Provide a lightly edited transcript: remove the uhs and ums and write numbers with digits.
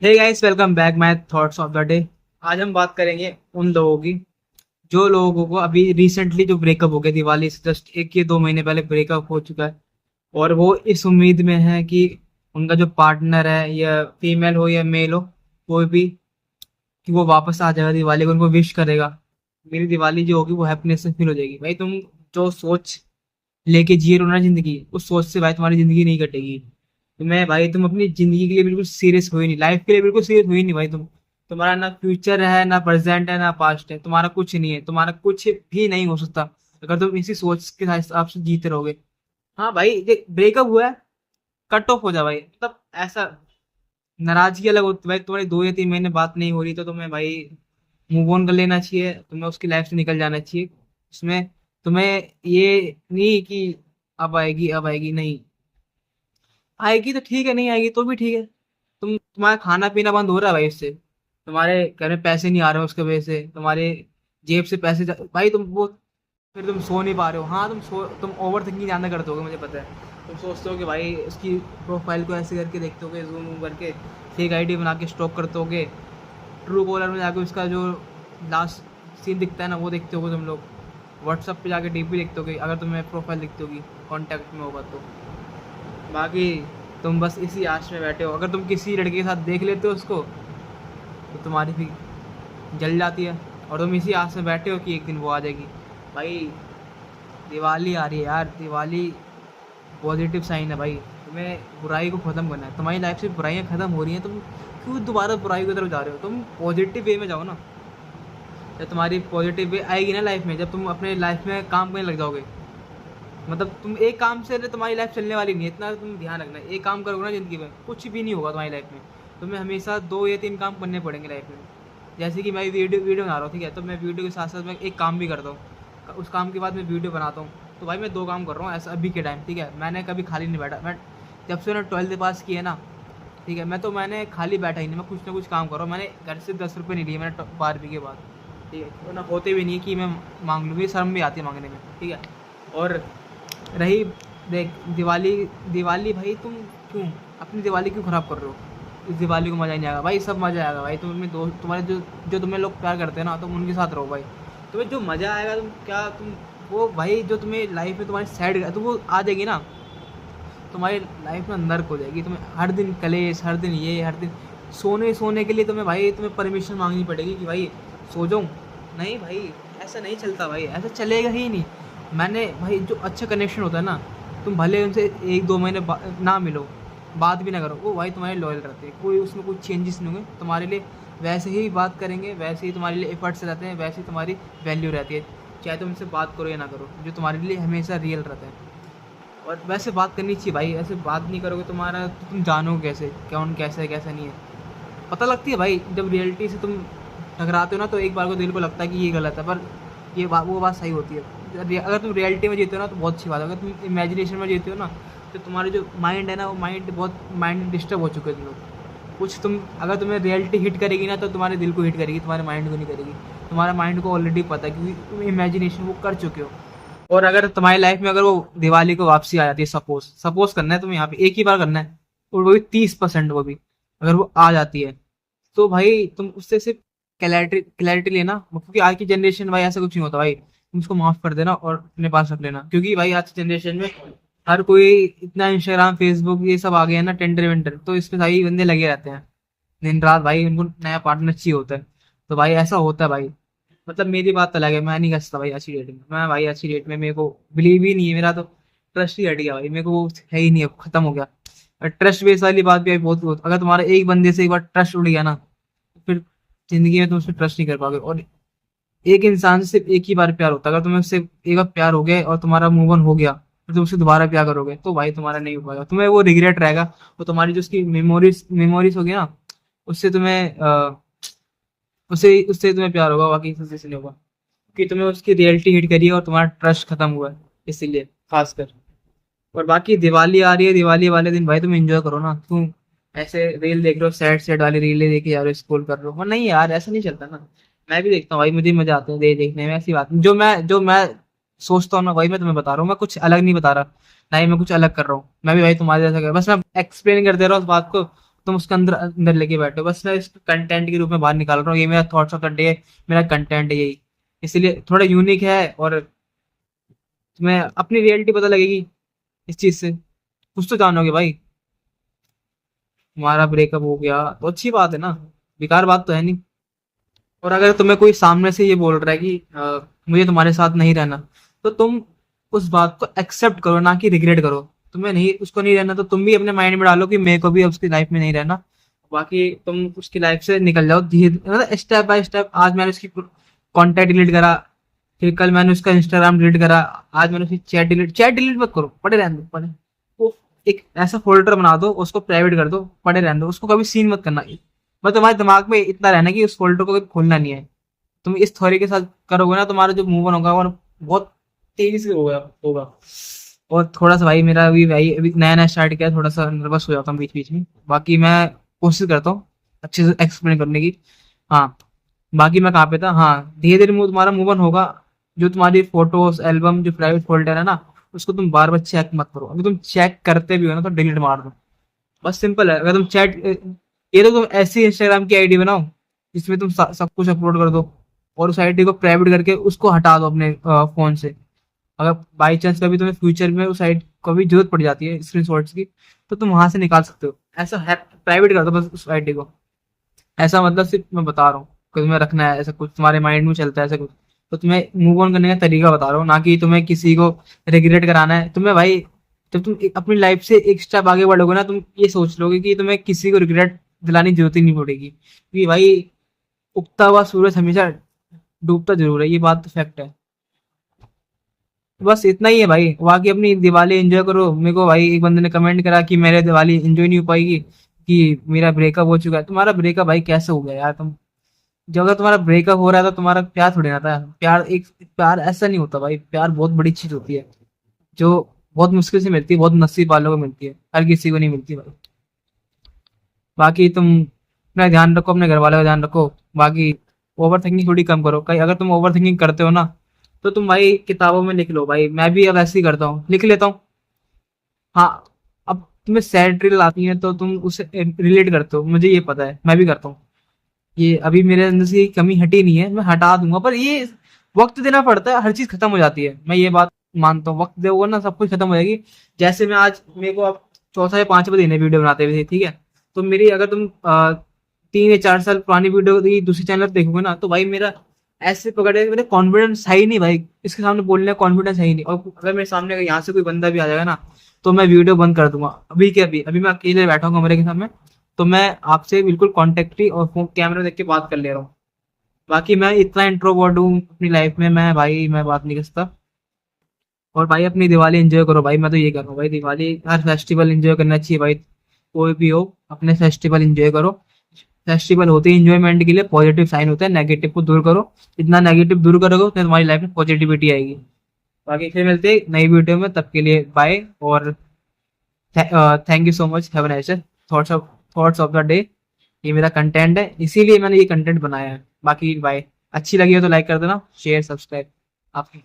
Hey guys, welcome back my thoughts of the day. आज हम बात करेंगे उन लोगों की जो लोगों को अभी रिसेंटली जो ब्रेकअप हो गया, दिवाली से जस्ट 1 या 2 महीने पहले ब्रेकअप हो चुका है। और वो इस उम्मीद में है कि उनका जो पार्टनर है, या फीमेल हो या मेल हो, कोई भी, कि वो वापस आ जाएगा दिवाली को, उनको विश करेगा। मेरी दिवाली जो होगी वो हैप्पीनेस से फिल हो जाएगी। भाई तुम जो सोच लेके जी रहे हो ना जिंदगी, उस सोच से भाई तुम्हारी जिंदगी नहीं कटेगी। तुम्हें भाई, तुम अपनी जिंदगी के लिए बिल्कुल सीरियस हुई नहीं, लाइफ के लिए बिल्कुल सीरियस हुई नहीं भाई तुम। तुम्हारा ना फ्यूचर है, ना प्रेजेंट है, ना पास्ट है, तुम्हारा कुछ नहीं है, तुम्हारा कुछ भी नहीं हो सकता अगर तुम इसी सोच के हिसाब से जीते रहोगे। हाँ भाई, ब्रेकअप हुआ है, कट ऑफ हो जा भाई। मतलब ऐसा नाराजगी अलग होती है भाई। तुम्हारी 2 या 3 महीने बात नहीं हो रही तो तुम्हें भाई मूव ऑन कर लेना चाहिए, तुम्हें उसकी लाइफ से निकल जाना चाहिए। इसमें तुम्हें ये नहीं कि अब आएगी अब आएगी, नहीं आएगी तो ठीक है, नहीं आएगी तो भी ठीक है। तुम्हारा खाना पीना बंद हो रहा है भाई इससे, तुम्हारे घर में पैसे नहीं आ रहे हो उसके वजह से, तुम्हारे जेब से भाई तुम वो, फिर तुम सो नहीं पा रहे हो। हाँ, तुम ओवर थिंकिंग ज्यादा करते होगे, मुझे पता है। तुम सोचते हो कि भाई उसकी प्रोफाइल को ऐसे करके देखते होगे, जूम करके फेक आईडी बना के स्टॉक करते होगे, ट्रू कॉलर में जाके उसका जो लास्ट सीन दिखता है ना वो देखते होगे तुम लोग, व्हाट्सअप पे जाके डीपी देखते होगे अगर तुम्हें प्रोफाइल दिखती होगी, कॉन्टैक्ट में होगा तो। बाकी तुम बस इसी आश में बैठे हो, अगर तुम किसी लड़के के साथ देख लेते हो उसको तो तुम्हारी भी जल जाती है, और तुम इसी आस में बैठे हो कि एक दिन वो आ जाएगी। भाई दिवाली आ रही है यार, दिवाली पॉजिटिव साइन है भाई। तुम्हें बुराई को ख़त्म करना है, तुम्हारी लाइफ से बुराइयाँ ख़त्म हो रही हैं, तुम क्यों दोबारा बुराई की तरफ जा रहे हो? तुम पॉजिटिव वे में जाओ ना। जब तुम्हारी पॉजिटिव वे आएगी ना लाइफ में, जब तुम अपने लाइफ में काम करने लग जाओगे, मतलब तुम एक काम से तुम्हारी लाइफ चलने वाली नहीं है, इतना तुम ध्यान रखना। एक काम करोगे ना ज़िंदगी में, कुछ भी नहीं होगा तुम्हारी लाइफ में। तुम्हें हमेशा 2 या 3 काम करने पड़ेंगे लाइफ में। जैसे कि मैं वीडियो वीडियो बना रहा हूँ, ठीक है, तो मैं वीडियो के साथ साथ मैं एक काम भी करता हूँ, उस काम के बाद मैं वीडियो बनाता हूँ। तो भाई मैं 2 काम कर रहा हूँ ऐसा अभी के टाइम, ठीक है। मैंने कभी खाली नहीं बैठा। मैं जब से मैंने 12th पास किया ना, ठीक है, मैंने खाली बैठा ही नहीं, मैं कुछ ना कुछ काम कर रहा हूँ। मैंने घर से 10 रुपये नहीं लिए मैंने 12वीं के बाद, ठीक है। तो ना होते भी नहीं कि मैं मांग लूँ, शर्म भी आती है मांगने में, ठीक है। और रही, देख, दिवाली, दिवाली भाई तुम क्यों अपनी दिवाली क्यों ख़राब कर रहे हो? इस दिवाली को मज़ा ही नहीं आएगा भाई, सब मज़ा आएगा भाई। तुम अपने दोस्त, तुम्हारे जो जो तुम्हें लोग प्यार करते हैं ना, तुम उनके साथ रहो भाई। तुम्हें जो मज़ा आएगा, तुम वो भाई, जो तुम्हें लाइफ में तुम्हारी सैड तो वो आ जाएगी ना, तुम्हारी लाइफ में नर्क हो जाएगी। तुम्हें हर दिन कलेश, हर दिन ये, हर दिन सोने सोने के लिए तुम्हें भाई, तुम्हें परमिशन मांगनी पड़ेगी कि भाई सो जाऊँ। नहीं भाई, ऐसा नहीं चलता भाई, ऐसा चलेगा ही नहीं। मैंने भाई, जो अच्छा कनेक्शन होता है ना, तुम भले उनसे 1-2 महीने ना मिलो, बात भी ना करो, वो भाई तुम्हारे लॉयल रहते हैं, कोई उसमें कोई चेंजेस नहीं होंगे तुम्हारे लिए। वैसे ही बात करेंगे, वैसे ही तुम्हारे लिए एफर्ट्स रहते हैं, वैसे ही तुम्हारी वैल्यू रहती है, चाहे तुम उनसे बात करो या ना करो, जो तुम्हारे लिए हमेशा रियल रहता है। और वैसे बात करनी चाहिए भाई, ऐसे बात नहीं करोगे तुम्हारा तो तुम जानोगे कैसे कौन कैसा है कैसा नहीं है? पता लगती है भाई, जब रियलिटी से तुम टकराते हो ना, तो एक बार को दिल को लगता है कि ये गलत है, पर वो बात सही होती है। अगर तुम रियलिटी में जीते हो ना तो बहुत अच्छी बात है, अगर तुम इमेजिनेशन में जीते हो ना, तो तुम्हारे जो माइंड है ना, वो माइंड डिस्टर्ब हो चुके हैं तुम लोग। कुछ तुम, अगर तुम्हें रियलिटी हिट करेगी ना, तो तुम्हारे दिल को हिट करेगी, तुम्हारे माइंड को नहीं करेगी। तुम्हारा माइंड को ऑलरेडी पता है, क्योंकि तुम इमेजिनेशन वो कर चुके हो। और अगर तुम्हारी लाइफ में अगर वो दिवाली को वापसी आ जाती है, सपोज सपोज करना है तुम्हें, यहाँ पे एक ही बार करना है, और वो भी 30%, वो भी अगर वो आ जाती है, तो भाई तुम उससे सिर्फ क्लैरिटी क्लैरिटी लेना, क्योंकि आज की जनरेशन भाई ऐसा कुछ नहीं होता भाई। तुम उसको माफ कर देना और अपने पास रख लेना, क्योंकि भाई आज की जनरेशन में हर कोई इतना इंस्टाग्राम फेसबुक ये सब आ गया है ना, टेंडर वेंडर, तो इसमें सभी बंदे लगे रहते हैं दिन रात भाई, उनको नया पार्टनर चाहिए होता है। तो भाई ऐसा होता है भाई। मतलब मेरी बात अलग है, मैं नहीं कर सकता भाई अच्छी डेट में, मैं भाई अच्छी डेट में मेरे को बिलीव ही नहीं है, मेरा तो ट्रस्ट ही हट गया भाई, मेरे को वो है ही नहीं, अब खत्म हो गया। और ट्रस्ट बेस वाली बात भी भाई बहुत, अगर तुम्हारा एक बंदे से एक बार ट्रस्ट उड़ गया ना, तो फिर जिंदगी में तुम उस पर ट्रस्ट नहीं कर पाओगे। और एक इंसान से सिर्फ एक ही बार प्यार होता है, अगर तुम्हें उससे एक बार प्यार हो गया और तुम्हारा मूव ऑन हो गया, फिर तुम उससे दोबारा प्यार करोगे तो भाई तुम्हारा नहीं हो पाएगा, तुम्हें वो रिग्रेट रहेगा। वो तुम्हारी जो उसकी मेमोरीज मेमोरीज होगी ना, उससे तुम्हें उससे उससे तुम्हें प्यार होगा, बाकी किसी से नहीं होगा, कि तुम्हें उसकी रियलिटी हिट करी है और तुम्हारा ट्रस्ट खत्म हुआ है, इसीलिए खासकर। और बाकी दिवाली आ रही है, दिवाली वाले दिन भाई तुम एंजॉय करो ना। तुम ऐसे रील देख रहे हो, सैड सैड वाली रील देखे जा रहे हो, स्क्रॉल कर रहे हो, नहीं यार, ऐसा नहीं चलता ना। मैं भी देखता हूँ भाई, मुझे मजा आता है देखने में, ऐसी बात नहीं। जो मैं सोचता हूँ ना, वही मैं तुम्हें बता रहा हूँ, मैं कुछ अलग नहीं बता रहा, ना ही मैं कुछ अलग कर रहा हूँ। मैं भी भाई तुम्हारे जैसा कर, बस मैं एक्सप्लेन कर दे रहा हूँ उस बात को, तुम उसके अंदर अंदर लेके बैठो। बस मैं इस कंटेंट के रूप में बाहर निकाल रहा हूँ, ये मेरा थॉट्स ऑफ द डे, मेरा कंटेंट है यही। इसलिए थोड़ा यूनिक है, और तुम्हें अपनी रियलिटी पता लगेगी इस चीज से, कुछ तो जानोगे भाई। तुम्हारा ब्रेकअप हो गया तो अच्छी बात है ना, बेकार बात तो है नहीं। और अगर तुम्हें कोई सामने से ये बोल रहा है कि मुझे तुम्हारे साथ नहीं रहना, तो तुम उस बात को एक्सेप्ट करो, ना कि रिग्रेट करो। तुम्हें नहीं, उसको नहीं रहना, तो तुम भी अपने माइंड में डालो कि मेरे को भी अब उसकी लाइफ में नहीं रहना। बाकी तुम उसकी लाइफ से निकल जाओ धीरे, मतलब स्टेप बाय स्टेप। आज मैंने उसकी कॉन्टेक्ट डिलीट करा, फिर कल मैंने उसका इंस्टाग्राम डिलीट करा, आज मैंने उसकी चैट डिलीट मत करो, पड़े रहने दो, पड़े। वो एक ऐसा फोल्डर बना दो, उसको प्राइवेट कर दो, पड़े रहने दो, उसको कभी सीन मत करना। बस तुम्हारे दिमाग में इतना रहना कि उस फोल्डर को कभी खोलना नहीं है। तुम इस थ्योरी के साथ करोगे ना, तुम्हारा जो मूव ऑन होगा वो बहुत तेजी से होगा। और थोड़ा सा भाई, मेरा भी भाई अभी नया नया स्टार्ट किया, थोड़ा सा नर्वस हो जाता हूँ बीच बीच में। बाकी मैं कोशिश करता हूँ अच्छे से एक्सप्लेन करने की। हाँ, बाकी मैं कहाँ पे था, हाँ, धीरे धीरे तुम्हारा मूव ऑन होगा। जो तुम्हारी फोटोज एल्बम जो प्राइवेट फोल्डर है ना, उसको तुम बार बार चेक मत करो। अगर तुम चेक करते भी हो ना, तो डिलीट मार दो। बस सिंपल है। अगर तुम चैट, ये तो तुम ऐसी इंस्टाग्राम की आईडी बनाओ जिसमें तुम सब कुछ अपलोड कर दो, और उस आईडी को प्राइवेट करके उसको हटा दो अपने फोन से। अगर बाई चांस कभी तुम्हें फ्यूचर में उस आईडी को भी जरूरत पड़ जाती है स्क्रीनशॉट्स की, तो तुम वहां से निकाल सकते हो। ऐसा है, प्राइवेट कर दो बस उस आईडी को। ऐसा मतलब सिर्फ मैं बता रहा हूँ कि तुम्हें रखना है, ऐसा कुछ तुम्हारे माइंड में चलता है ऐसा कुछ, तो तुम्हें मूव ऑन करने का तरीका बता रहा हूँ, ना कि तुम्हें किसी को रिग्रेट कराना है। तुम्हें भाई, जब तुम अपनी लाइफ से एक स्टेप आगे बढ़ोगे ना, तुम ये सोच लोगे कि तुम्हें किसी को रिग्रेट दिलाने की जरूरत ही नहीं पड़ेगी, क्योंकि भाई उगता हुआ सूरज हमेशा डूबता जरूर है, ये बात तो फैक्ट है। बस इतना ही है भाई, बाकी अपनी दिवाली एंजॉय करो। मेरे को भाई एक बंदे ने कमेंट करा कि मेरे दिवाली एंजॉय नहीं हो पाएगी, कि मेरा ब्रेकअप हो चुका है। तुम्हारा ब्रेकअप भाई कैसे हो गया यार? तुम, जब अगर तुम्हारा ब्रेकअप हो रहा है तो तुम्हारा प्यार थोड़ी ना था। प्यार ऐसा नहीं होता भाई, प्यार बहुत बड़ी चीज होती है, जो बहुत मुश्किल से मिलती है, बहुत नसीब वालों को मिलती है, हर किसी को नहीं मिलती भाई। बाकी तुम अपना ध्यान रखो, अपने घर वालों का ध्यान रखो। बाकी ओवर थिंकिंग थोड़ी कम करो। कहीं अगर तुम ओवर थिंकिंग करते हो ना, तो तुम भाई किताबों में लिख लो भाई। मैं भी अब ऐसे ही करता हूँ, लिख लेता हूँ। हाँ, अब तुम्हें सैड रील आती है तो तुम उससे रिलेट करते हो, मुझे ये पता है, मैं भी करता हूँ। ये अभी मेरे अंदर से ये कमी हटी नहीं है, मैं हटा दूंगा, पर ये वक्त देना पड़ता है, हर चीज खत्म हो जाती है। मैं ये बात मानता हूँ, वक्त दोगे ना सब कुछ खत्म हो जाएगी। जैसे मैं आज, मेरे को अब चौथा या पांचवा दिन है वीडियो बनाते हुए, ठीक है? तो मेरी, अगर तुम 3 या 4 साल पुरानी वीडियो दूसरी चैनल पर देखोगे ना, तो भाई मेरा ऐसे पकड़े, मेरे कॉन्फिडेंस है ही नहीं भाई, इसके सामने बोलने का कॉन्फिडेंस है ही नहीं। और अगर मेरे सामने यहाँ से कोई बंदा भी आ जाएगा ना, तो मैं वीडियो बंद कर दूंगा। अभी के अभी अभी मैं अकेले बैठा हूँ कमरे के सामने, तो मैं आपसे बिल्कुल कॉन्टेक्ट ही और फोन कैमरा देख के बात कर ले रहा हूँ। बाकी मैं इतना इंट्रोवर्ट हूँ अपनी लाइफ में, मैं भाई मैं बात नहीं कर सकता। और भाई अपनी दिवाली एंजॉय करो भाई, मैं तो ये कर रहा हूँ भाई। दिवाली, हर फेस्टिवल एंजॉय करना चाहिए भाई, कोई भी हो, अपने फेस्टिवल एंजॉय करो। फेस्टिवल होते ही इंजॉयमेंट के लिए, पॉजिटिव साइन होता है, नेगेटिव को दूर करो। जितना नेगेटिव दूर करोगे उतनी तुम्हारी लाइफ में पॉजिटिविटी आएगी। बाकी फिर मिलते हैं नई वीडियो में, तब के लिए बाय। और thank you so much, have a nice day. Thoughts of the day, ये मेरा कंटेंट है, इसीलिए मैंने ये कंटेंट बनाया है। बाकी बाय। अच्छी लगी हो तो लाइक कर देना, शेयर सब्सक्राइब आपकी।